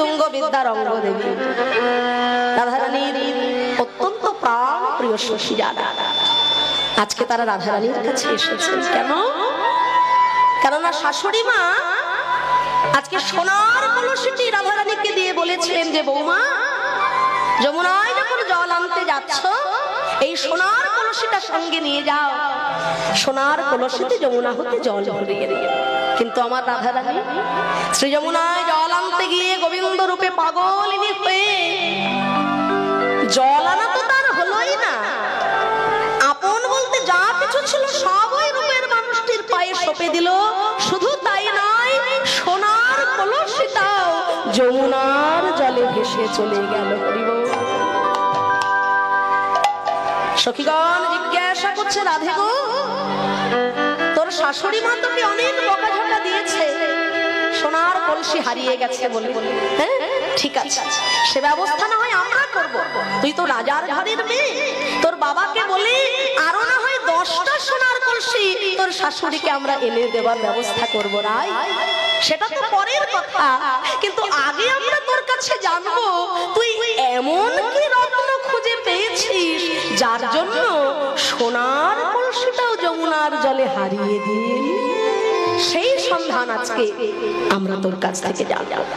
তুঙ্গ বিদ্যার অঙ্গ দেবী রাধারানীর অত্যন্ত প্রাণ প্রিয় শশী রাধা। আজকে তারা রাধারানীর কাছে এসেছেন কেন? কেননা শাশুড়ি মা আজকে সোনার কলসিটি রাধারানীকে দিয়ে বলেছিলেন যে বৌমা, যমুনায় যখন জল আনতে যাচ্ছ এই সোনার কলসিটা সঙ্গে নিয়ে যাও, সোনার কলসিতে যমুনা হতে জল ভরিয়ে নিয়ে। কিন্তু আমার রাধারানী শ্রী যমুনায় জল আনতে গিয়ে গোবিন্দ রূপে পাগলিনী হয়ে জল আনা তো তার হলোই না, আপন বলতে যা কিছু ছিল সব ওই রূপের মানুষটির পায়ে সঁপে দিল। শুধু তাই নয়, সোনার কলসিটাও যমুনার জলে ভেসে চলে গেল। সখীগণ জিজ্ঞাসা করছে, রাধে গো, তোর শাশুড়ি মা তোকে অনেক বকাঝকা দিয়েছে, সোনার কলসি হারিয়ে গেছে বলে। হ্যাঁ ঠিক আছে, সে ব্যবস্থা না হয় আমরা করব। তুই তো রাজার ঘরের মেয়ে, তোর বাবাকে বলে আরো না হয় 10টা সোনার কলসি তোর শাশুড়িকে আমরা এনে দেবার ব্যবস্থা করব। রাই, সেটা তো পরের কথা, কিন্তু আগে আমরা তোর কাছে জানবো তুই এমন কি রত্ন খুঁজে পেয়েছিস যার জন্য সোনার কলসিটাও যমুনার জলে হারিয়ে দিয়ে। সেই সন্ধান আজকে আমরা তোর কাছ থেকে জানব।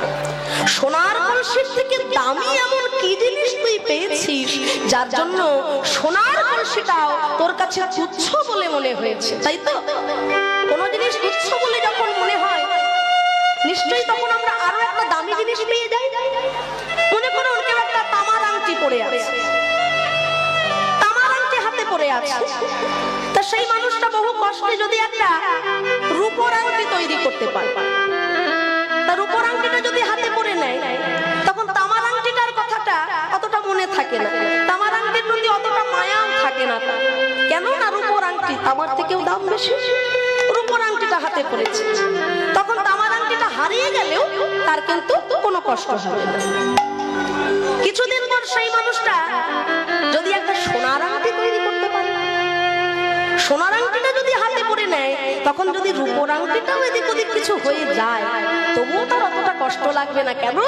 সোনার কলসির থেকে দামি এমন কি জিনিস তুই পেয়েছিস যার জন্য সোনার কলসিটাও তোর কাছে তুচ্ছ বলে মনে হয়েছে, তাই তো? কোন জিনিস তুচ্ছ বলে যখন মনে হয় নিশ্চয়ই তখন আমরা আরো একটা দামি জিনিস পেয়ে যাই। মনে করো কেউ একটা তামার আংটি পরে আছে, তামার আংটি হাতে পরে আছে, তা সেই মানুষটা বহু কষ্টে যদি একটা রূপোর আংটি তৈরি করতে পারে, তা রূপোর আংটিটা যদি হাতে পরে নেয় তখন তামার আংটিটার কথাটা অতটা মনে থাকে না, তামার আংটির প্রতি অতটা মায়াও থাকে না। কেন না রূপোর আংটি তামার থেকেও দাম বেশি, রূপোর আংটিটা হাতে পড়েছে, তখন তামার আংটিটা হারিয়ে গেলেও তার কিন্তু কোনো কষ্ট হবে না। কিছুদিন পর সেই মানুষটা যদি একটা সোনার আংটি তৈরি করতে পারে, সোনার আংটিটা যদি হাতে পরে নেয়, তখন যদি রূপোর আংটিটাও এদিক ওদিক কিছু হয়ে যায় তবুও তার অতটা কষ্ট লাগবে না। কেন?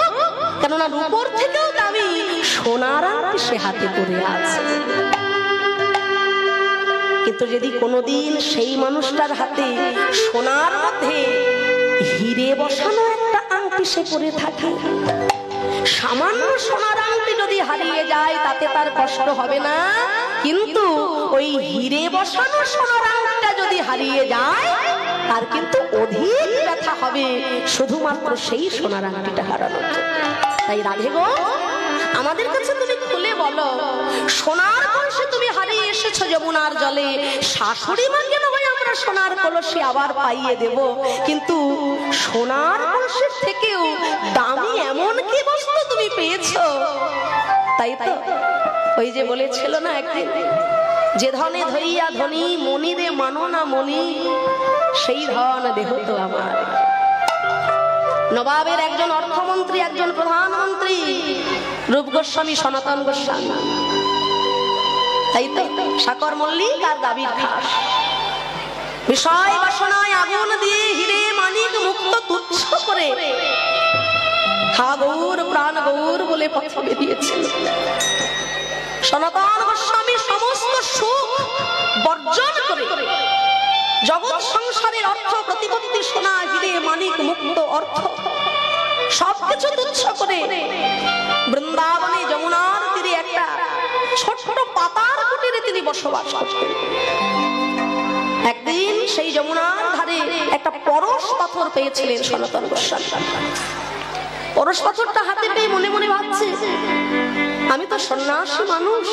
কেননা রূপোর থেকেও দামি সোনার আংটি সে হাতে পরে আছে। কিন্তু যদি কোনোদিন সেই মানুষটার হাতে সোনার মধ্যে হিরে বসানো একটা আংটি সে পরে থাকে, সামান্য সোনার আংটি যদি হারিয়ে যায় তাতে তার কষ্ট হবে না, কিন্তু ওই হিরে বসানো সোনার আংটিটা যদি হারিয়ে যায় তার কিন্তু অধিক ব্যথা হবে, শুধুমাত্র সেই সোনার আংটিটা হারানোর জন্য। তাই রাধে গো, আমাদের কাছে তুমি খুলে বলো, সোনার কলসি তুমি হারিয়ে এসেছো যমুনার জলে, শাশুড়ি মাকে না হয় আমরা সোনার কলসি আবার পাইয়ে দেব, কিন্তু সোনার কলসির থেকেও দামি এমন কি বস্তু তুমি পেয়েছো? তাই তো ওই যে বলেছিল না একদিন, যে ধনে ধইয়া ধনী মনি রে মানো না মনি, সেই ধন দেহ তো আমার। নবাবের একজন অর্থমন্ত্রী, একজন প্রধানমন্ত্রী রূপ গোস্বামী, সনাতন গোস্বামী, তাই তো সাকর মল্লিক আর দাবির খাস, বিষয় বাসনায় আগুন দিয়ে হিরে মানিক মুক্ত তুচ্ছ করে হা গৌর প্রাণ গৌর বলে পথে বেরিয়েছিল। সনাতন গোস্বামী সমস্ত সুখ বর্জন করে জগৎ সংসারের অর্থ প্রতিপত্তি, সোনা হিরে মানিক মুক্ত অর্থ সবকিছু তুচ্ছ করে বৃন্দাবনে যমুনার তীরে একটা ছোট্ট পাতার কুটিরে তিনি বসবাস করতেন। একদিন সেই যমুনার ধারে একটা পরশ পাথর পেয়েছিলেন সনাতন গোস্বামী। পরশ পাথরটা হাতে পেয়ে মনে মনে ভাবছে, আমি তো সন্ন্যাসী মানুষ,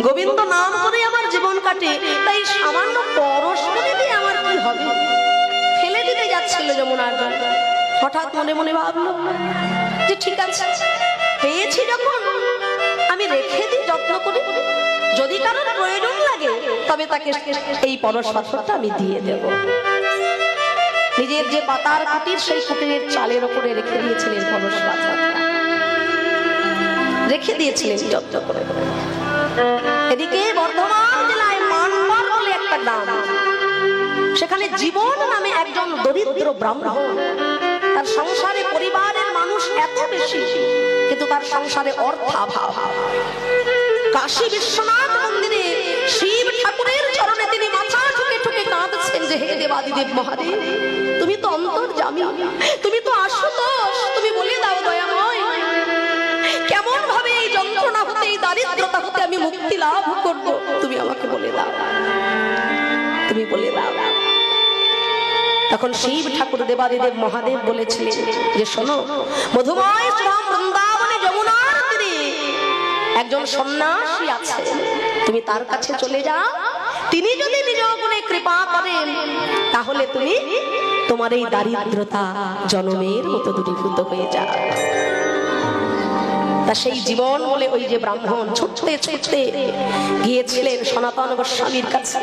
গোবিন্দ নাম করে আমার জীবন কাটে, তাই সামান্য পরশ করে দিয়ে আমার কি হবে? ফেলে দিতে যাচ্ছিল যমুনার জল। হঠাৎ মনে মনে ভাবলো যে ঠিক আছে, পেয়েছি যখন আমি রেখে দিই যত্ন করে, যদি কারোর প্রয়োজন লাগে তবে তাকে এই পরশ পাথরটা আমি দিয়ে দেব। নিজের যে পাতার কুটির, সেই কুটিরের চালের উপরে রেখে দিয়েছিলেন পরশ পাথরটা, রেখে দিয়েছিলেন যত্ন করে। এদিকে বর্ধমান জেলায় মানবার বলে একটা গ্রাম, সেখানে জীবন নামে একজন দরিদ্র ব্রাহ্মণ, তার সংসারে পরিবারের মানুষ এত বেশি, কিন্তু তার সংসারে অর্থাভাব। কাশী বিশ্বনাথ মন্দিরে শিব ঠাকুরের চরণে তিনি মাথা ঠুকে ঠুকে কাঁদছেন যে হে দেবাদিদেব মহাদেব, তুমি তো অন্তর্যামী, তুমি তো আশুতোষ, তুমি বলে দাও দয়াময়, কেমন ভাবে এই যন্ত্রণা হতে, এই দারিদ্রতা হতে আমি মুক্তি লাভ করব, তুমি আমাকে বলে দাও, তুমি বলে দাও। তখন শিব ঠাকুর দেবাদিদেব মহাদেব বলেছিলেন যে শোনো, মধুময় শ্যাম বৃন্দাবনে যমুনার তীরে একজন সন্ন্যাসী আছে, তুমি তার কাছে চলে যাও, তিনি যদি নিজ গুণে কৃপা করেন তাহলে তুমি তোমার এই দারিদ্রতা জনমের মতো দূরীভূত হয়ে যাও। তা সেই জীবন বলে ওই যে ব্রাহ্মণ ছুটতে ছুটতে গিয়েছিলেন সনাতন গোস্বামীর কাছে।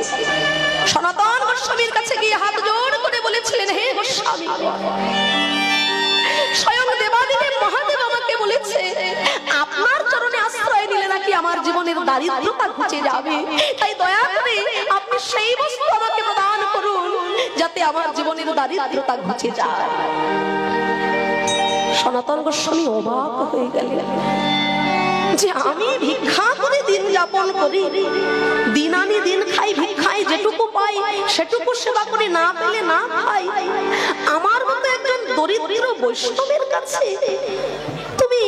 সনাতন গোস্বামীর কাছে গিয়ে হাত জোড় করে বলেছিলেন, হে গোস্বামী, স্বয়ং দেবাদিদেব মহাদেব আমাকে বলেছে আপনার চরণে আশ্রয় নিলে নাকি আমার জীবনের দারিদ্রতা ঘুচে যাবে, তাই দয়া করে আপনি সেই বস্তু আমাকে প্রদান করুন যাতে আমার জীবনের দারিদ্রতা ঘুচে যায়। সনাতন গোস্বামী অবাক হয়ে গেলেন যে আমি ভিক্ষা করে দিন যাপন করি, দিন আনি দিন খাই, ভিক্ষায় যেটুকু পাই সেটুকু সেবা করি, না পেলে না খাই, আমার মতো একজন দরিদ্র বৈষ্ণবের কাছে তুমি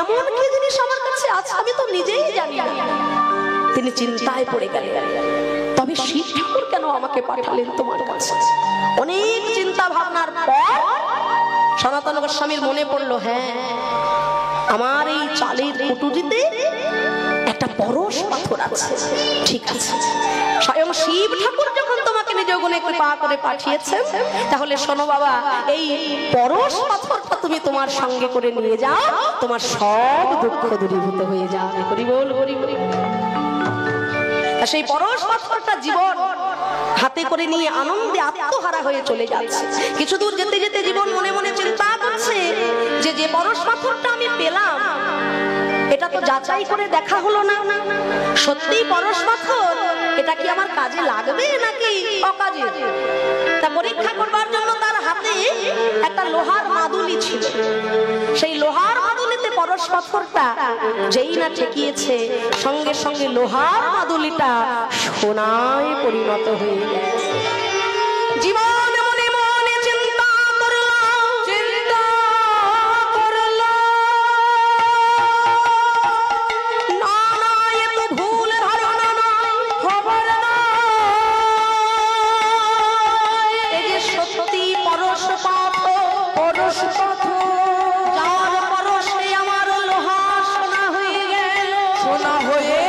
এমন কি জিনিস আমার কাছে আছে আমি তো নিজেই জানি না। তিনি চিন্তায় পড়ে গেলেন, তবে শিব ঠাকুর কেন আমাকে পাঠালেন তোমার কাছে? অনেক চিন্তা ভাবনার পর সনাতন গোস্বামীর মনে পড়লো, হ্যাঁ, আমার এই চালের কুটুরিতে একটা পরশ পাথর আছে, ঠিক আছে, স্বয়ং শিব ঠাকুর যখন তোমাকে নিজ গুণে কৃপা করে পাঠিয়েছেন, তাহলে শোনো বাবা, এই পরশ পাথরটা তুমি তোমার সঙ্গে করে নিয়ে যাও, তোমার সব দুঃখ দূরীভূত হয়ে যাবে। হরি বল, হরি বল। সেই পরশ পাথরটা জীবন হাতে করে নিয়ে আনন্দে আত্মহারা হয়ে চলে যাচ্ছে। কিছু দূর যেতে যেতে জীবন মনে মনে চিন্তা করছে যে যে পরশ পাথরটা আমি পেলাম এটা তো যাচাই করে দেখা হলো না, সত্যি পরশ পাথর, এটা কি আমার কাজে লাগবে নাকি অকাজে? তা পরীক্ষা করবার জন্য তার হাতে একটা লোহার মাদুলি ছিল, সেই লোহার মাদুলিতে পরশ পাথরটা যেই না ঠেকিয়েছে, সঙ্গে সঙ্গে লোহার মাদুলিটা সোনায় পরিণত হয়ে গেছে। জীবন মনে মনে চিন্তা করলো, না না এ তো ভুল ধারণা নয়, খবর নয়, এই যে সত্যি পরশ পাথর, পরশ পাথর, যার পরশে আমার লোহা সোনা হয়ে গেল, সোনা হয়ে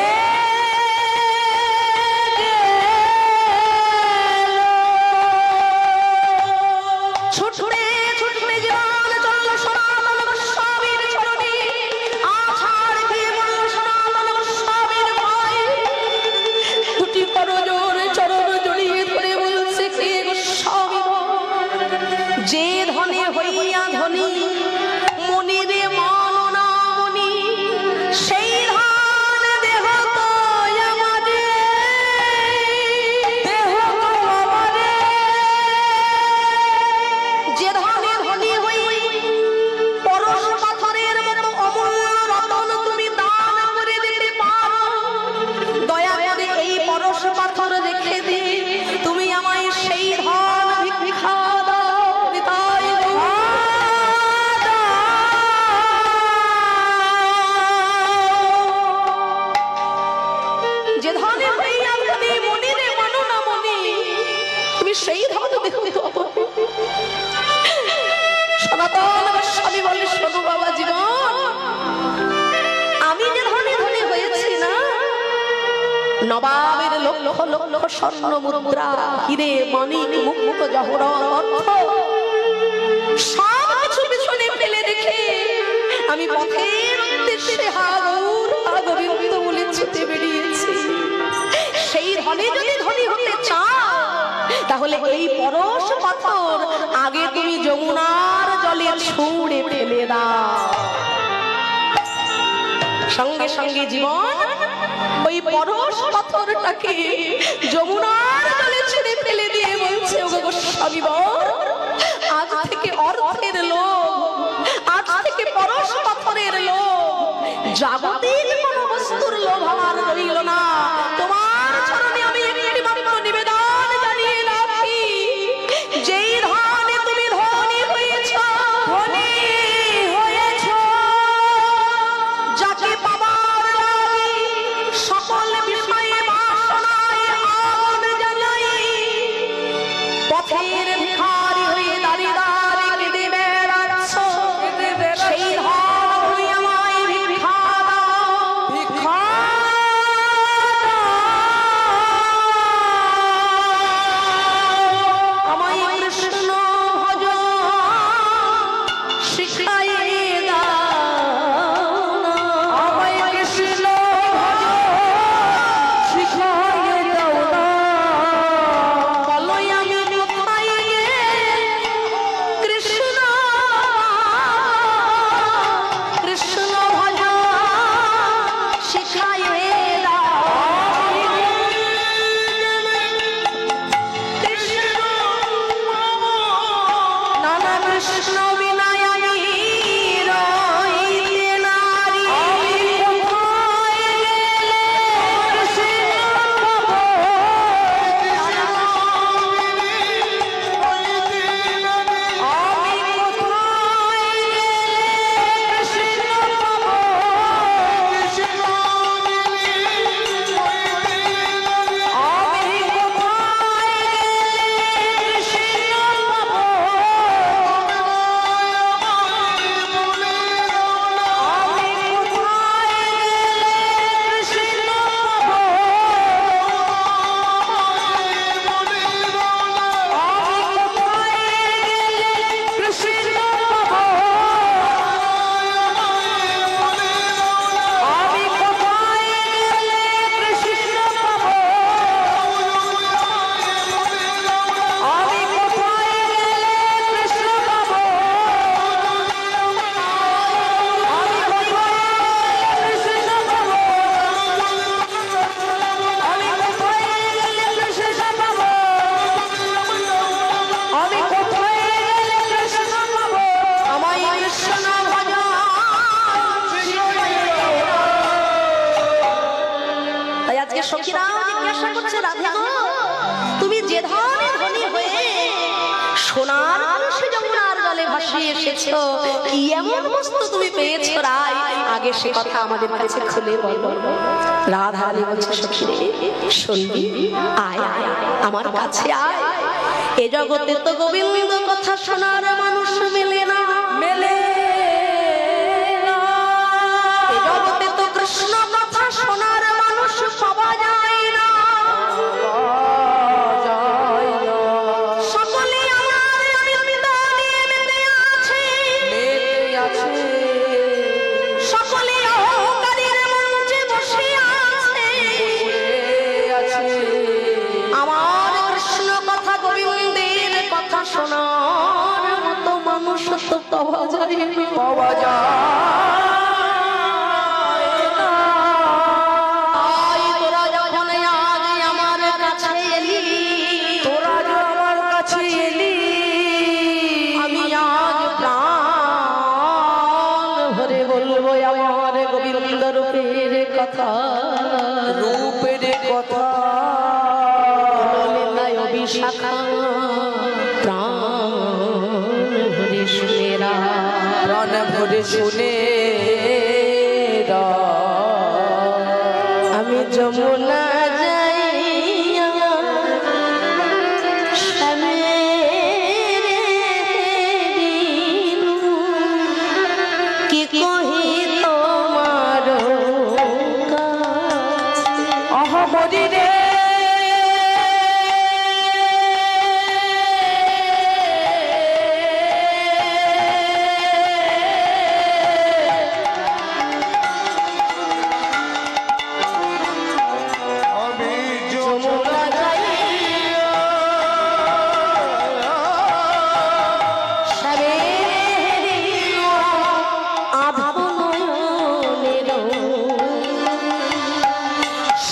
নবাবের লক্ষ লক্ষ স্বর্ণ মুদ্রা, হিরে মানিক মুক্ত জহরত সব কিছু পিছনে ফেলে রেখে আমি পথের উদ্দেশ্যে হাগুর হাগুরিত বলে ছুটে বেরিয়েছি। সেই ধনে যদি ধনী হতে চাও তাহলে এই পরশ পাথর আগে তুমি যমুনার জলে ছুঁড়ে ফেলে দাও। সঙ্গে সঙ্গে জীবন ওই পরশ পাথরটাকে যমুনার জলে ছেড়ে ফেলে দিয়ে বলছে, ওগো গোস্বামীবর, আজ থেকে অর্থের লোভ, আজ সকলের লোভ, জাগতিক কোন বস্তুর লোভ আমার রইল না। তোমার চরণে আমি একটি মাত্র নিবেদন জানিয়ে রাখি, যেই ধনে তুমি ধনী হয়েছ, যাকে পাবার লাগি সকল বিষয়ে বাসনায় আগুন জ্বালাই, পথের ভিখারি হয়ে দাঁড়িয়ে দাঁড়িয়ে কেঁদে বেড়াচ্ছ, সেই ধন তুমি আমায় ভিক্ষা দাও, ভিক্ষা আমায় কৃষ্ণ ভজ শিখাইয়ে দাও, আমায় কৃষ্ণ ভজ শিখাইয়ে দাও না। বলো আমি কোথায় গেলে কৃষ্ণ কৃষ্ণ ভজ শিখাইয়ে দাও, কৃষ্ণ নানা কৃষ্ণ বিনায় আমি রইতে নারী, কোথায় গেলে কৃষ্ণ সখীরাও জিজ্ঞাসা করছে, রাধে গো, তুমি যে ধনে ধনী হয়ে সোনার কলসি যমুনার জলে ভাসিয়ে এসেছো, কি এমন বস্তু তুমি পেয়েছো রাই? আগে সে কথা আমাদের কাছে খুলে বলো। রাধা বলছে, সখী রে শুনবি, আয় আয় আমার কাছে আয়, এ জগতে তো গোবিন্দ কথা শোনার মানুষ মেলে না, মেলে না, এ জগতে তো কৃষ্ণ কথা শোনার মানুষ পাওয়া যায় না, সকলে আমার বিদানে মেতে আছে, সকলে অহংকারের মঞ্চে বসে আছে, আমার কৃষ্ণ কথা গোবিন্দের কথা শোনার মতো মানুষ তো পাওয়া যায় না, পাওয়া যায়। রূপের কথা বিশাখা প্রাণ ভরে শুনে, প্রাণ ভরে শুনে আমি যমুনা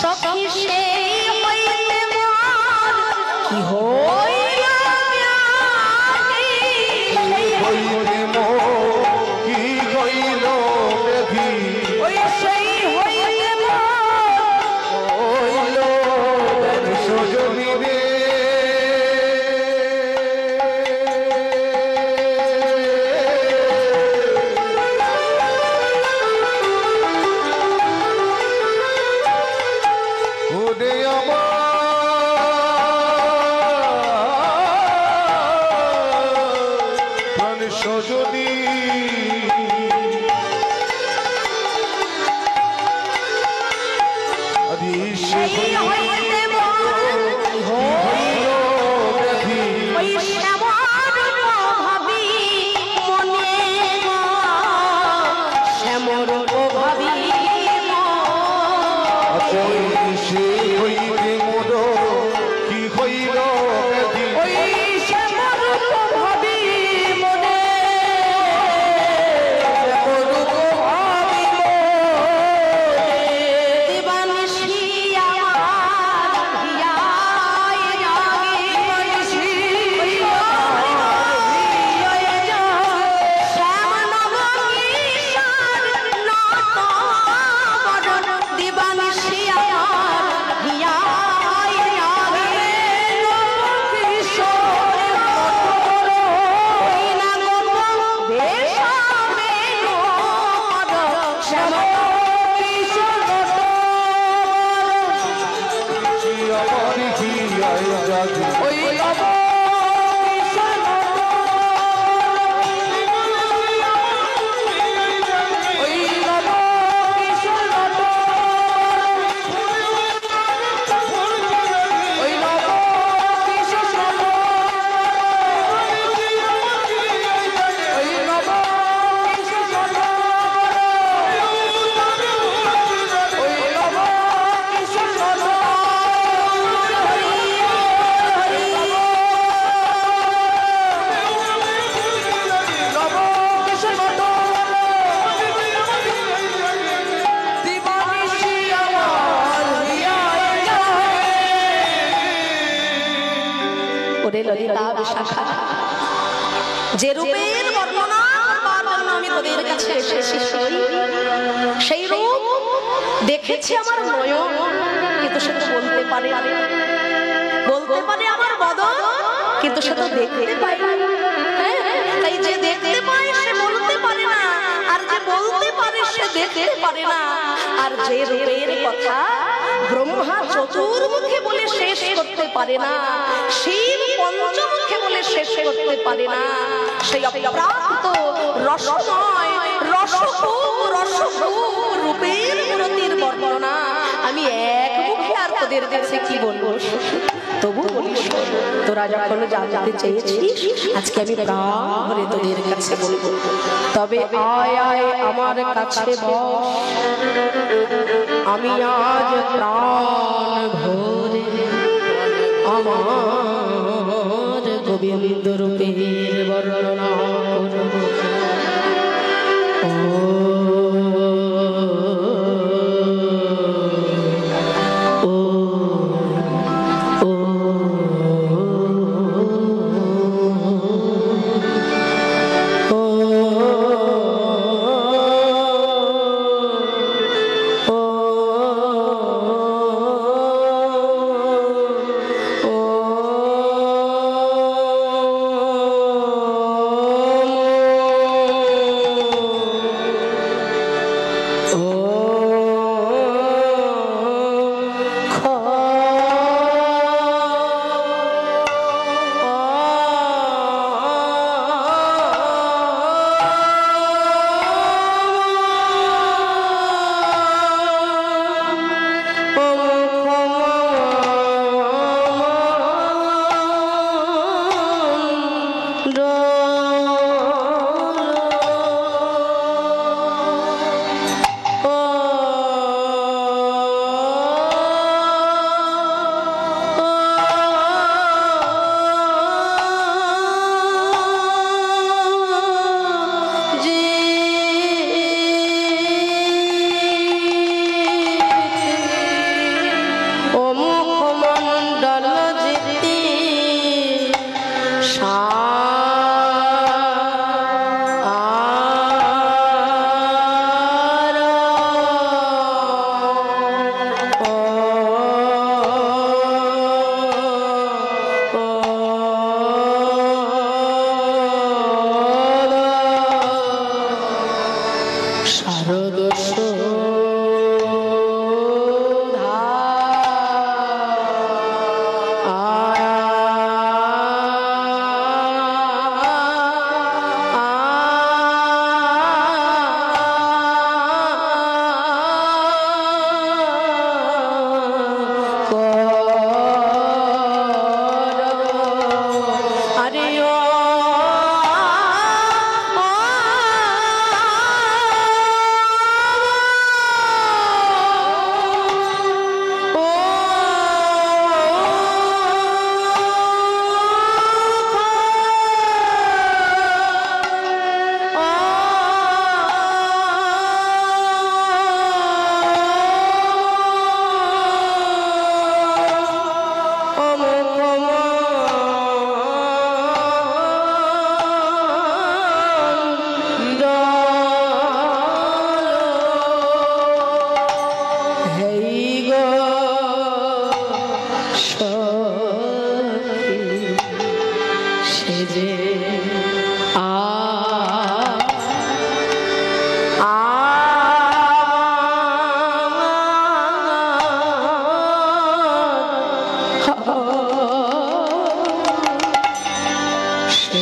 সখী সে সজনী সেই হইতে যে রূপের বর্ণনা করবার জন্য আমি তোদের কাছে এসেছি সেই রূপ দেখেছি আমার নয়ন, কিন্তু সে তো বলতে পারে আমার বদন, কিন্তু সে তো দেখতে পায় না। তাই যে দেখতে পায় সে বলতে পারে না, আর যে বলতে পারে সে দেখতে পারে না। আর যে রূপের কথা ব্রহ্মা চতুর্মুখে বলে শেষ করতে পারে না, শিব পঞ্চমুখে বলে শেষ করতে পারে না, সেই অপ্রাপ্ত রসময় রসভূম রূপের মূরতির বর্ণনা আমি এক মুখে আর তোদের কাছে কি বলবো। তবু বলিস, তোরা যখন জানতে চেয়েছিস আজকে আমি প্রাণ ভরে তোদের কাছে বলবো। তবে আয় আয় আমার কাছে বস, আমি আজ প্রাণ ভরে আমার গোবিন্দ রূপের বর্ণনা করব।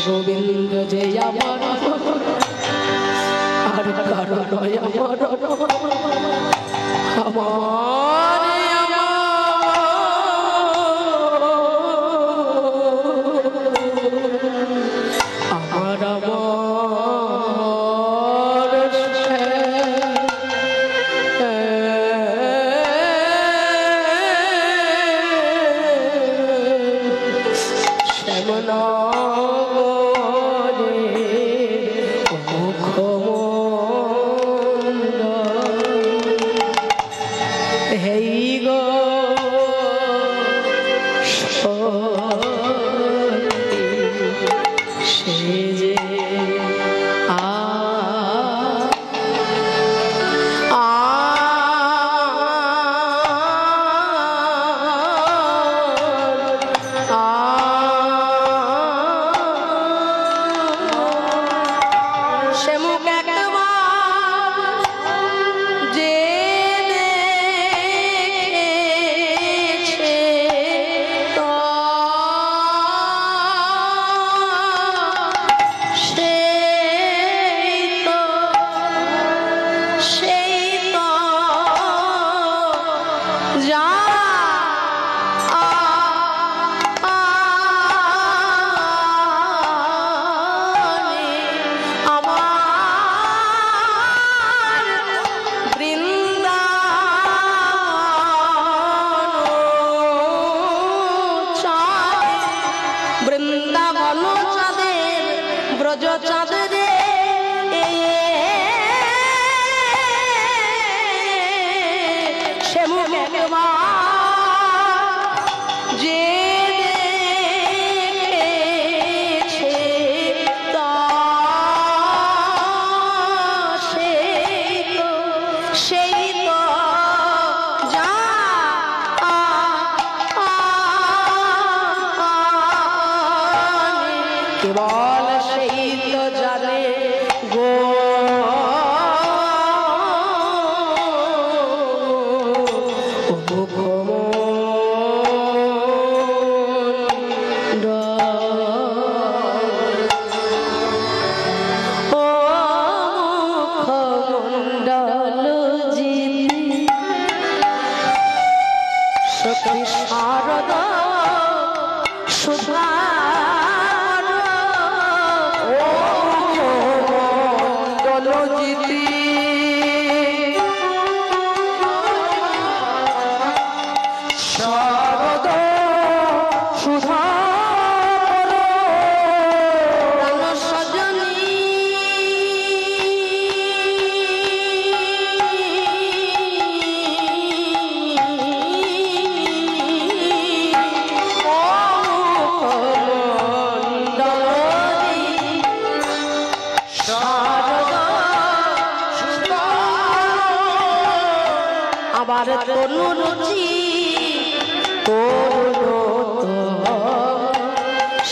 গোবিন্দ যে আমার আর কারো নয় আমার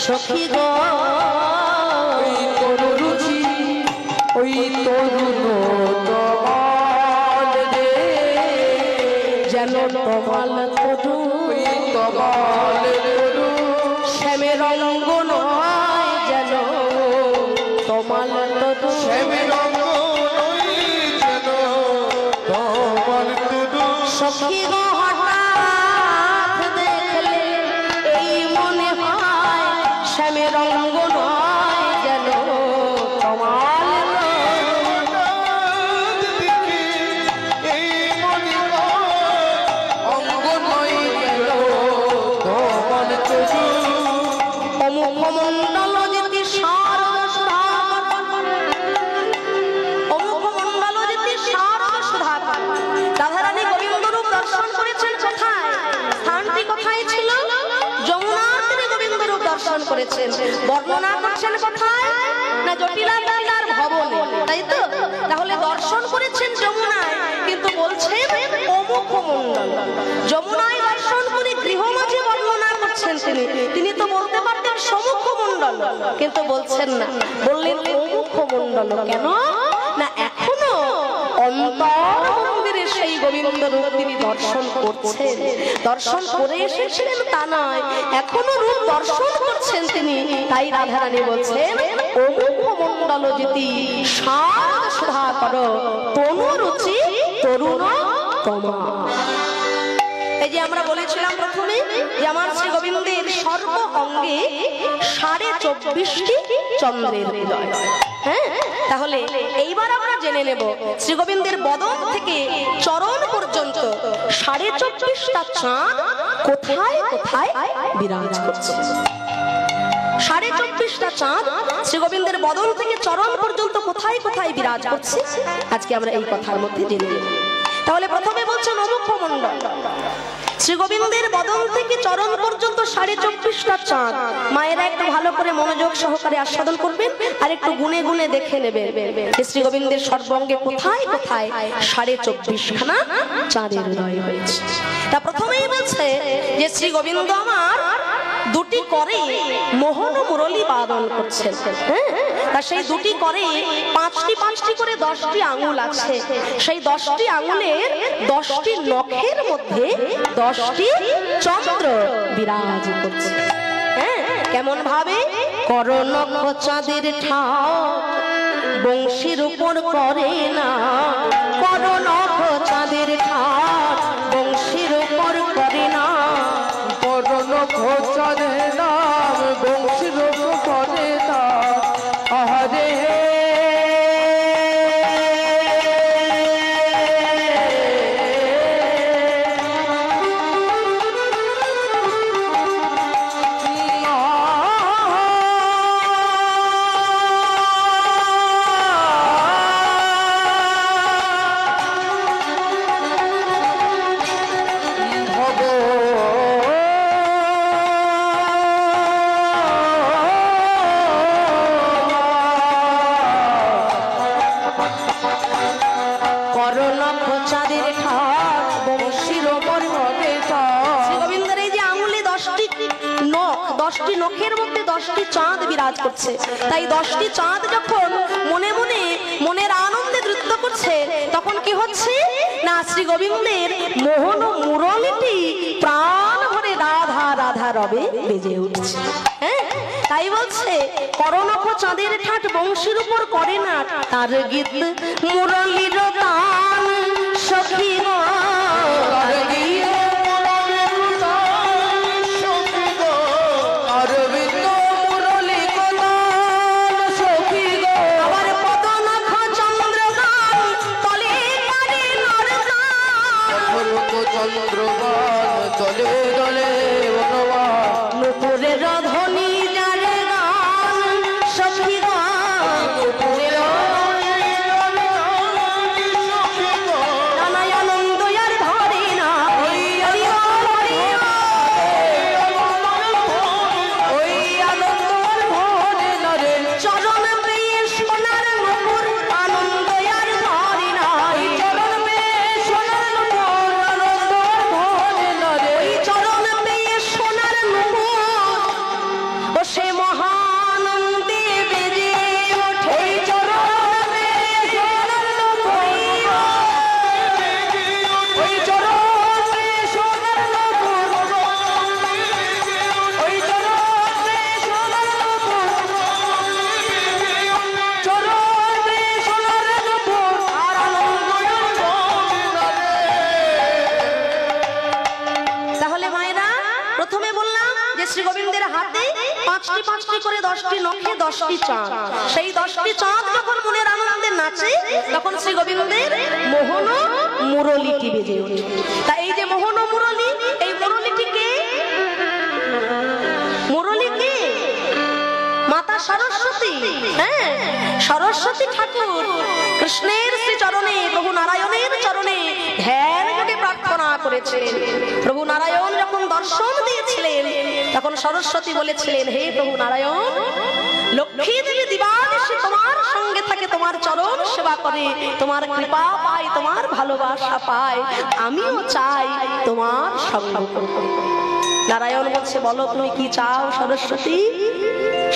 সখী গো রুচি ওই তরুণ তমাল রে যেন তমাল তরু ওই তমাল তরু শ্যামের রঙ্গ নয় যেন তমাল তরু শ্যামের রঙ্গ নয় যেন তমাল তরু সখী গো হঠাৎ দেখলে এই মনে হয় শ্যামের রঙ্গ নয় যেন তমাল এই মনে অঙ্গ নয় যেন তমাল তরু অমুক মণ্ডল যেতি শারদ সুধাকর অমুক মণ্ডল যেতি শারদ সুধাকর রাধারানী গোবিন্দ রূপ দর্শন করেছেন কোথায়? স্থানটি কোথায় ছিল? যমুনার তীরে গোবিন্দ রূপ দর্শন করেছেন। বর্ণনা করছেন কোথায়? না জটিলা লীলার ভবনে, তাই তো? তাহলে দর্শন করেছেন যমুনায়, কিন্তু বলছেন অমুক মণ্ডল। যমুনায় দর্শন করে গৃহ মাঝে বর্ণনা করছেন তিনি। তিনি তো বলতে পারতেন সমুখ মণ্ডল, কিন্তু বলছেন না, বললেন অমুখ মণ্ডল। কেন না? এখনো অন্তর মন্দিরে সেই গোবিন্দ রূপ তিনি দর্শন করছেন। দর্শন করে এসেছিলেন তা নয়, এখনো রূপ দর্শন করছেন তিনি। তাই রাধারানী বলছেন ও মুখমণ্ডল জ্যোতি শারদ সুধাকর তনু রুচি তরুণ তমা। এই যে আমরা বলেছিলাম প্রথমে যে আমার শ্রী গোবিন্দের সর্ব অঙ্গে 24.5টি চন্দ্রের উদয়। হ্যাঁ, তাহলে এইবার আমরা জেনে নেব শ্রী গোবিন্দের বদন থেকে চরণ পর্যন্ত 24.5টা চাঁদ কোথায় কোথায় বিরাজ করছে। 24.5টা চাঁদ শ্রী গোবিন্দের বদন থেকে চরণ পর্যন্ত কোথায় কোথায় বিরাজ করছে, আজকে আমরা এই কথার মধ্যে জেনে নেব। তাহলে প্রথমে বলছেন মুখমণ্ডল, শ্রী গোবিন্দের বদন থেকে চরণ পর্যন্ত 24.5টা চাঁদ। মায়েরা একটু ভালো করে মনোযোগ সহকারে আস্বাদন করবেন আর একটু গুনে গুনে দেখে নেবেন যে শ্রী গোবিন্দের সর্বাঙ্গে কোথায় কোথায় 24.5খানা চাঁদের উদয় হয়েছে। তা প্রথমেই বলছে যে শ্রী গোবিন্দ আমার দুটি করে মোহন মুরলী বাদন করছেন। হ্যাঁ, তা সেই দুটি করে 5টি করে 10টি আঙুল আছে। সেই 10টি আঙুলের 10টি নখের মধ্যে 10টি চন্দ্র বিরাজ করছে। হ্যাঁ, কেমন ভাবে? করনখ চাঁদের ঠাক বংশীর উপর করে না, করনখ চাঁদের ঠাক বংশীর উপর করে না, করনখ চাঁদের নাম বংশীর উপর করে না। আহারে নখের মধ্যে 10টি চাঁদ বিরাজ করছে। তাই 10টি চাঁদ যখন মনে মনে মনের আনন্দে নৃত্য করছে, তখন কি হচ্ছে না শ্রী গোবিন্দের মোহন মুরলীটি প্রাণ ভরে রাধা রাধা রবে বেজে উঠছে। হ্যাঁ, তাই বলছে করনখ চাঁদের ঠাট বংশীর উপর করে না, তার গীত মুরলীর তান সখী চন্দ্রবান চলে চলে নুপুরের ধ্বনি যারে গান সখী নানায় আনন্দ আর ধরে না, ওই আনন্দ ভরে না রে চরণ পেয়ে সোনার নুপুর আনন্দ আর ধরে না, চরণ পেয়ে সোনার নুপুর আনন্দ ভরে না রে চরণ পেয়ে সোনার নুপুর ও সে মহানন্দে বেজে ওঠে চরণ পেয়ে সোনার নুপুর, ওই চরণ পেয়ে সোনার নুপুর, ওই চরণ পেয়ে সোনার নুপুর, চরণ পেয়ে সোনার নুপুর আর আনন্দ। তাহলে মায়েরা প্রথমে বললাম যে শ্রী গোবিন্দের হাতে 5টি করে 10টি নখে 10টি চাঁদ। সেই 10টি চাঁদ যখন মনের আনন্দে নাচে, তখন শ্রী গোবিন্দের মোহন মুরলীটি বেজে ওঠে। তা এই যে মোহন মুরলী, এই মুরলীটিকে মুরলীকে মাতা সরস্বতী, হ্যাঁ সরস্বতী ঠাকুর কৃষ্ণের শ্রী চরণে প্রভু নারায়ণের চরণে ধ্যান করে প্রার্থনা করেছিলেন। প্রভু নারায়ণ যখন দর্শন দিয়েছিলেন, তখন সরস্বতী বলেছিলেন হে প্রভু নারায়ণ, লক্ষ্মী দেবী দিবানিশি তোমার সঙ্গে থাকে, তোমার চরণ সেবা করে, তোমার কৃপা পাই, তোমার ভালোবাসা পাই, আমিও চাই তোমার সঙ্গ করতে। নারায়ণ বলছে বলো তুমি কি চাও সরস্বতী?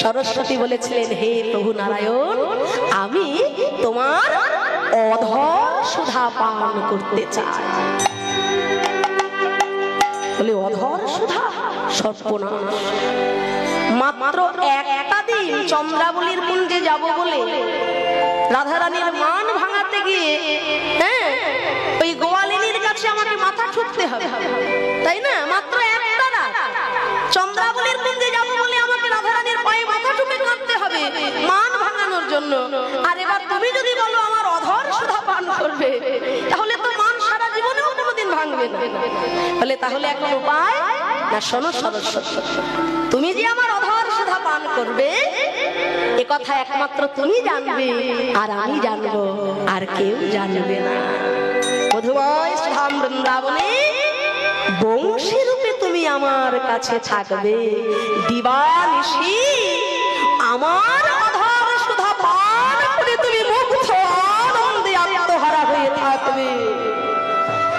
সরস্বতী বলেছিলেন হে প্রভু নারায়ণ, আমি তোমার অধর সুধা পান করতে চায়। বলে অধর সুধা, সর্বনাশ। মাত্র একটা দিন চন্দ্রাবলীর কুঞ্জে যাব বলে রাধারানীর মান ভাঙাতে গিয়ে, হ্যাঁ, ওই গোয়ালিনীর কাছে আমাকে মাথা ঠুকতে হবে, তাই না? মাত্র একটা রাত চন্দ্রাবলীর কুঞ্জে যাব বলে আমাকে রাধারানীর পায়ে মাথা ঠুকে কাঁদতে হবে মান ভাঙানোর জন্য। আর এবার তুমি যদি বলো আমার অধর সুধা পান করবে, তাহলে তো মান সারা জীবনেও কোনোদিন ভাঙবে না। বলে তাহলে এখন উপায় না, শোনো সরস্বতী, তুমি যে আমার অধর সুধা পান করবে এ কথা একমাত্র তুমি জানবে, আর আমি জানবো, আর কেউ জানবে না। মধুময় ধাম বৃন্দাবনে বংশী রূপে তুমি আমার কাছে থাকবে, দিবানিশি আমার অধর সুধা পান করে তুমি মুগ্ধ আনন্দে আত্মহারা হয়ে থাকবে।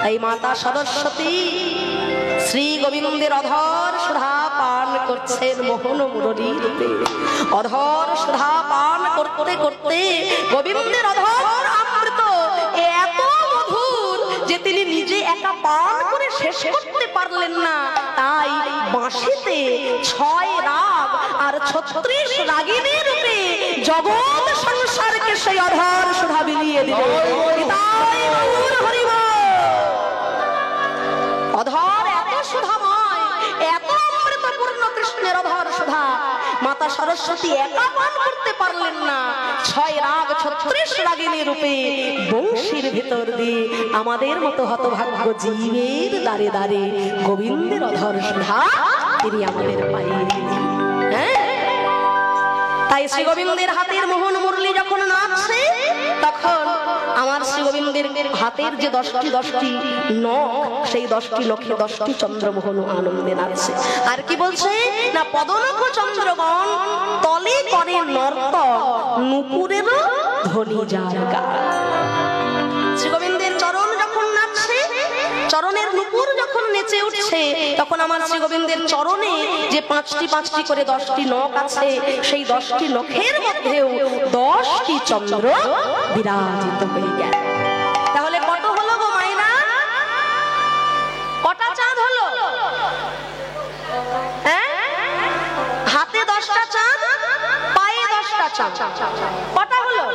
এই মাতা সরস্বতী শ্রী গোবিন্দের অধর সুধা পান করছেন মোহন মুরলী রূপে। অধর সুধা পান করতে করতে গোবিন্দের অধর অমৃত এত মধুর যে তিনি নিজে একা পান করে শেষ করতে পারলেন না, তাই বাঁশিতে 6 রাগ আর 36 রাগিনী রূপে জগৎ সংসারকে সেই অধর সুধা বিলিয়ে দিলেন। তাই গৌর হরিবল। অধর এত সুধাময়, এত অমৃতপূর্ণ কৃষ্ণের অধর সুধা মাতা সরস্বতী একা পান করতে পারলেন না, 6 রাগ 36 রাগিনী রূপে বংশীর ভিতর দিয়ে আমাদের মতো হতভাগ্য জীবের দ্বারে দ্বারে গোবিন্দের অধর সুধা তিনি আমাদের পাইয়ে দিলেন। হ্যাঁ, তাই শ্রী গোবিন্দের হাতের মোহন মুরলী যখন নাচছে, তখন আমার শ্রী গোবিন্দের হাতের যে 10টি নখ, সেই 10টি নখে 10টি চন্দ্রমোহন আনন্দে নাচছে। আর কি বলছে না, পদনখ চন্দ্রগণ তলে করে নর্ত নুপুরের ধ্বনি যার গা। শ্রী গোবিন্দের চরণ যখন নাচছে, চরণের নুপুর যখন নেচে উঠছে, তখন আমার শ্রী গোবিন্দের চরণে যে 5টি করে 10টি নখ আছে, সেই 10টি নখের মধ্যেও 10টি চন্দ্র বিরাজিত হয়ে গেল। তাহলে কত হলো গো মাইনা? কটা চাঁদ হলো? হ্যাঁ, হাতে 10টা চাঁদ, পায়ে 10টা চাঁদ, কটা হলো?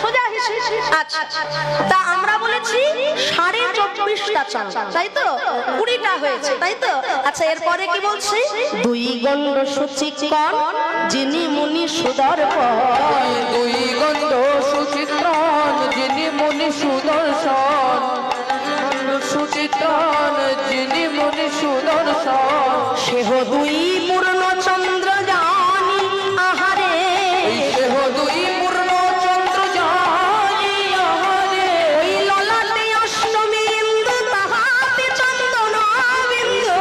সোজা হিসেব। আচ্ছা, তা আমরা বলেছি 24.5টা চাঁদ, তাই তো? 20টা হয়েছে, তাই তো? আচ্ছা, এরপরে কি বলছে? 2 গণ্ড সুচিকণ যিনি মুনি সুদর্পণ, 2 গণ্ড সুচিত্রণ যিনি মুনি সুদর্শন, সুচিত্রণ যিনি মুনি সুদর্শন, সেহ 2 পূর্ণ চন্দ্র জানি আহারে, সেহ 2 পূর্ণ চন্দ্র জানি আহারে, ওই ললাটে অষ্টমী বিন্দু তাহাতে চন্দন বিন্দু,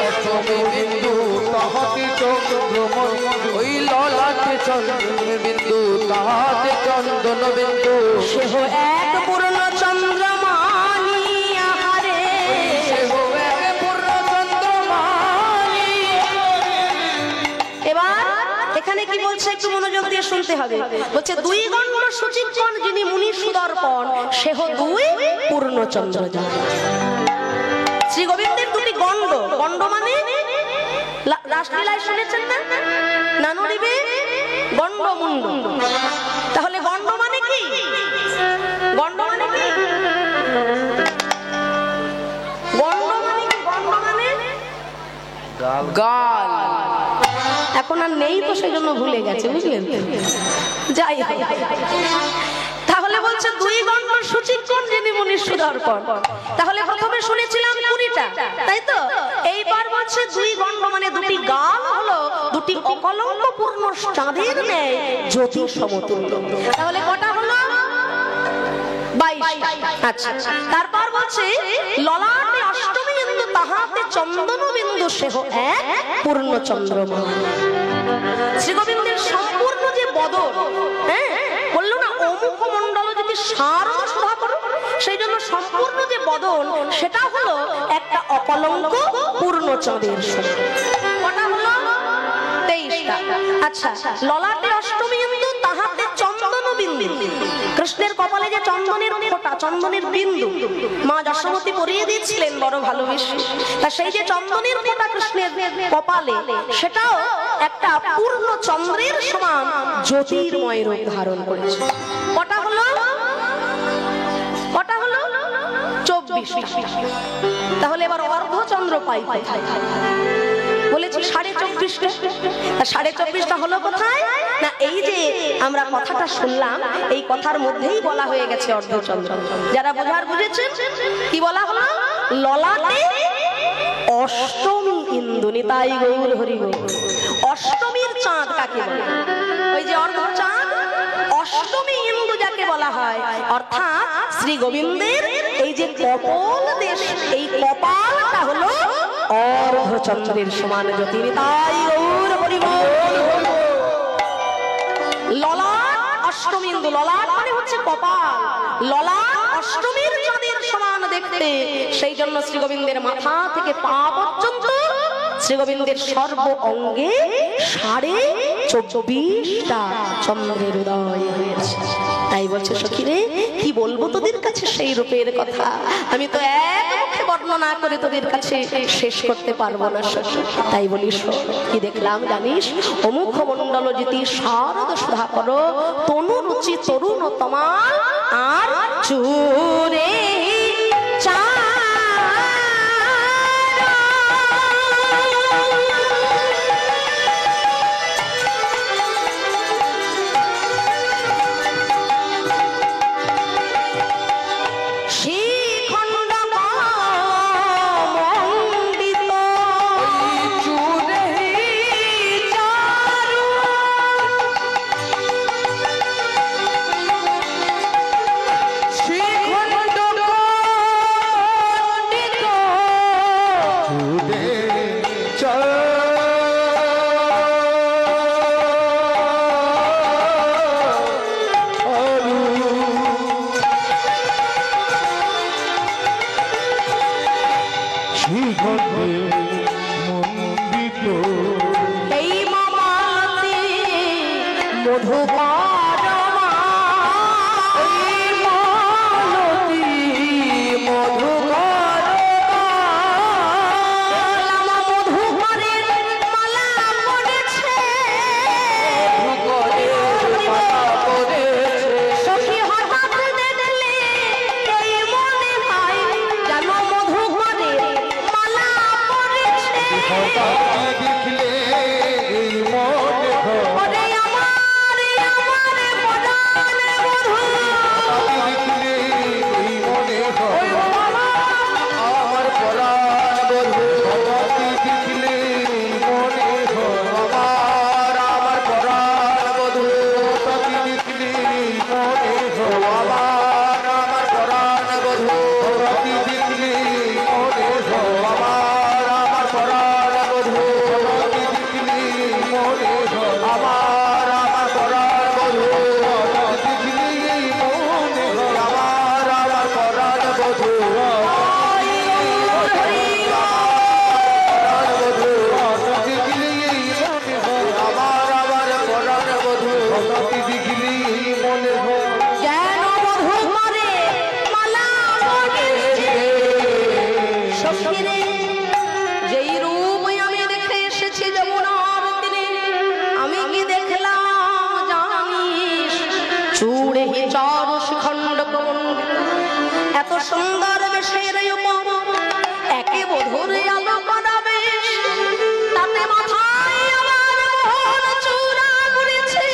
অষ্টমী বিন্দু তাহাতে চন্দ্রমণ, ওই ললাটে চন্দ্র বিন্দু তাহাতে চন্দন বিন্দু, সেহ 1 পূর্ণ চন্দ্রমানি আহারে, সেহ 1 পূর্ণ চন্দ্রমানি। এবার এখানে কি বলছে একটু মনোযোগ দিয়ে শুনতে হবে। বলছে 2 গণ্ড সুচিকণ যিনি মুনি সুদর্পণ, সেহ 2 পূর্ণ চন্দ্র জানি। শ্রী গোবিন্দের 2টি গণ্ড, গণ্ড মানে রাসলীলায় শুনেছেন না, নানুরিবে গণ্ড মুন্ড। তাহলে গণ্ড মানে কি? গণ্ড মানে কি? গণ্ড মানে কি? গণ্ড মানে গাল। এখন আর নেই তো, সেই জন্য ভুলে গেছে, বুঝলেন? যাই হোক, তাহলে বলছে 2 গণ্ড সুচিকণ যিনি মুনি সুদর্পণ। তাহলে প্রথমে শুনেছিলাম 20টা, তাই তো? এইবার বলছে 2 গণ্ড মানে 2টি গাল হলো 2টি অকলঙ্কপূর্ণ চাঁদের ন্যায় জ্যোতি সমতুল্য। তাহলে কটা হলো? 22। আচ্ছা, তারপর বলছে ললাটে অষ্টমী বিন্দু তাহাতে চন্দন বিন্দু, সেহ 1 পূর্ণ চন্দ্রমা। শ্রী গোবিন্দের সম্পূর্ণ যে বদন, হ্যাঁ, বললো না অমুখ মণ্ডল যদি সারদ সুধা করো, সেই জন্য সম্পূর্ণ যে বদন সেটা হলো একটা অকলঙ্ক পূর্ণ চাঁদের সমান। কটা হলো? 23টা। আচ্ছা, ললাটে অষ্টমী বিন্দু তাহাতে চন্দন বিন্দু, বিন্দু, কৃষ্ণের কপালে যে চন্দনের ফোঁটা, চন্দনের বিন্দু মা যশোমতী পরিয়ে দিয়েছিলেন বড় ভালোবেসে। তা সেই যে চন্দনের ফোঁটা কৃষ্ণের কপালে, সেটাও একটা পূর্ণ চন্দ্রের সমান জ্যোতির্ময় রূপ ধারণ করেছে। কটা হলো? কটা হলো? 24। তাহলে এবার অর্ধচন্দ্র পাই কোথায়? বলেছি 24.5টা। 24.5টা হলো কোথায়? না এই যে আমরা কথাটা শুনলাম, এই কথার মধ্যেই বলা হয়ে গেছে অর্ধচন্দ্র। যারা বোঝার বুঝেছেন, কি বলা হলো? ললাটে অষ্টমী ইন্দুনি, তাই গৌর হরি গৌর। অষ্টমীর চাঁদ কাকে বলে? ওই যে অর্ধ চাঁদ, অষ্টমী ইন্দু যাকে বলা হয়, অর্থাৎ শ্রী গোবিন্দের এই যে কপল দেশ, এই কপালটা হলো অর্ধচন্দ্রের সমান জ্যোতি, তাই গৌর হরি বল। ললাট অষ্টমী ইন্দু, ললাট মানে হচ্ছে কপাল, ললাট অষ্টমীর চাঁদের সমান দেখতে। সেই জন্য শ্রী গোবিন্দের মাথা থেকে পা পর্যন্ত শ্রী গোবিন্দের সর্ব অঙ্গে 24.5টা চন্দ্রের উদয় হয়েছে। তাই বলছে সখীরে, কি বলবো তোদের কাছে সেই রূপের কথা, আমি তো এক মুখে বর্ণনা করে তোদের কাছে শেষ করতে পারবো না সখী। তাই বলিস কি দেখলাম জানিস? অমুখ মণ্ডল জ্যোতি শারদ সুধা করো, তনু রুচি তরুণ তমাল আর চুরে চা। এই মামাতে মধুপা এত সুন্দর বেশের উপর একে বধুর আলো করাবে, তাতে মাথায় আমার মোহন চূড়া পড়েছে,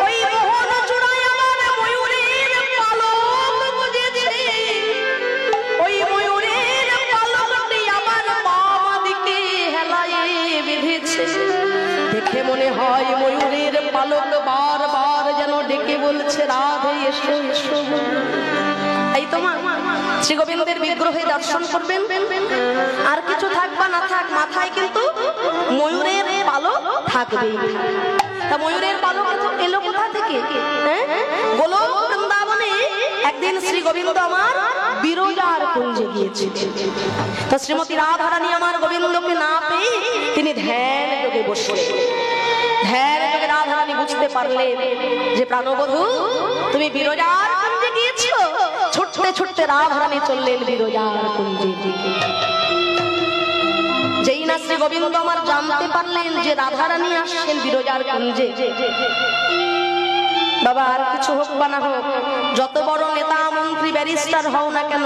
ওই মোহন চূড়ায় আমার ময়ূরের পালক বুঝেছে, ওই ময়ূরের পালকটি আমার বাম দিকে হেলায় বেঁধেছে। দেখে মনে হয় ময়ূরের পালক বারবার যেন ডেকে বলছে রাধে এসো এসো। এই তোমার শ্রী গোবিন্দের বিগ্রহে দর্শন করবেন, আর কিছু থাকবা না থাক, মাথায় কিন্তু ময়ূরের পালক থাকবেই। তা ময়ূরের পালক এলো কোথা থেকে? গোলক বৃন্দাবনে একদিন শ্রী গোবিন্দ আমার বিরজার কুঞ্জে গিয়েছে। তো শ্রীমতী রাধারানী আমার গোবিন্দকে না পেয়ে তিনি ধ্যান যোগে বসলেন। ধ্যান যোগে রাধারানী বুঝতে পারলেন যে প্রাণবধূ তুমি বিরজার কুঞ্জে গিয়েছো। ছুটতে ছুটতে রাধারানী চললেন বিরজার কুঞ্জের দিকে। যেই না শ্রী গোবিন্দ আমার জানতে পারলেন যে রাধারানী আসছেন বিরজার কুঞ্জে, বাবা আর কিছু হোক বা না হোক, যত বড় নেতা মন্ত্রী ব্যারিস্টার হও না কেন,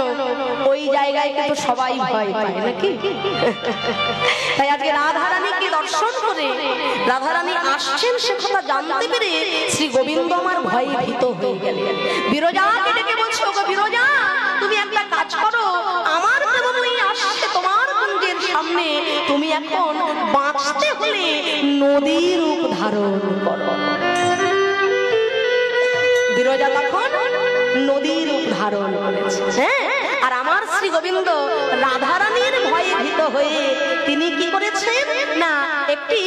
ওই জায়গায় কিন্তু সবাই ভয় পায় নাকি? তাই আজকে রাধারানীকে দর্শন করে রাধারানী আসছেন সে কথা জানতে পেরে শ্রী গোবিন্দ আমার ভয়ে ভীত হয়ে গেলেন। বিরজাকে ডেকে বলছে, ওগো বিরজা, তুমি একটা কাজ করো, আমার প্রেমময়ী আসছে তোমার কুঞ্জের সামনে, তুমি এখন বাঁচতে হলে নদীর রূপ ধারণ করো। বিরজা তখন নদীর রূপ ধারণ করেছে। হ্যাঁ, আর আমার শ্রী গোবিন্দ রাধারানীর ভয়ে ভীত হয়ে তিনি কি করেছেন না, একটি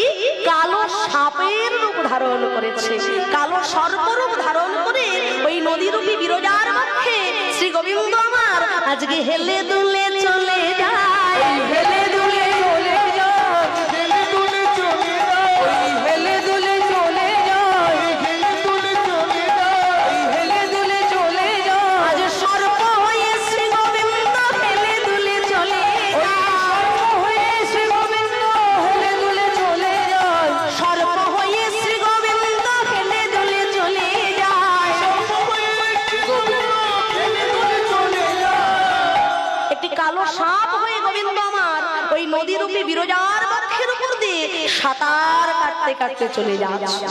কালো সাপের রূপ ধারণ করেছে। কালো সর্পরূপ ধারণ করে ওই নদীরূপী বিরজার মধ্যে শ্রী গোবিন্দ আমার আজকে হেলে দুলে চলে যায়, হেলে দুলে চলে যায়, হেলে দুলে চলে যায়, ওই হেলে দুলে চলে যায়, হেলে দুলে চলে যায়, হেলে দুলে চলে যায়। আজ সর্প হয়ে শ্রী গোবিন্দ হেলে দুলে চলে যায়, সর্প হয়ে শ্রী গোবিন্দ হেলে দুলে চলে যায়, সর্প হয়ে শ্রী গোবিন্দ হেলে দুলে চলে যায়, সর্প হয়ে শ্রী গোবিন্দ হেলে দুলে চলে যায়। একটি কালো সাপ হয়ে গোবিন্দ আমার ওই নদীরূপী বিরজার বক্ষের উপর দিয়ে সাঁতার কাটতে কাটতে চলে যাচ্ছে।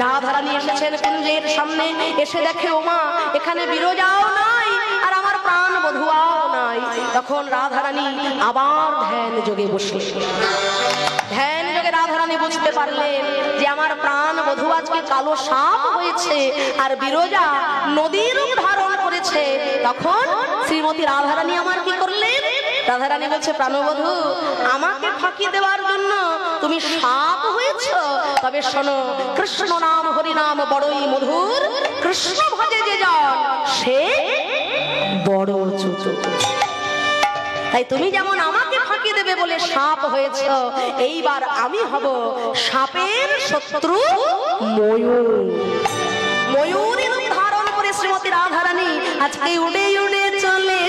রাধারানী এসেছেন কুঞ্জের সামনে, এসে দেখে ওমা এখানে বিরজাও নাই আর আমার প্রাণ বধুয়াও নাই। তখন রাধারানী আবার ধ্যান যোগে বসে, ধ্যান যোগে রাধারানী বুঝতে পারলেন যে আমার প্রাণ বধূ আজকে কালো সাপ হয়েছে আর বিরজা নদীর রূপ ধারণ করেছে। তখন শ্রীমতী রাধারানী আমার কি করলেন? রাধারানী বলছে, প্রাণবধূ, আমাকে ফাঁকি দেওয়ার জন্য তুমি সাপ হয়েছ, তবে শোনো, কৃষ্ণ নাম হরি নাম বড়ই মধুর, কৃষ্ণ ভজে যে জন সে বড় চতুর। তাই তুমি যেমন আমাকে ফাঁকি দেবে বলে সাপ হয়েছ, এইবার আমি হব সাপের শত্রু ময়ূর। ময়ূরের রূপ ধারণ করে শ্রীমতী রাধারানী আজকে উড়ে উড়ে চলে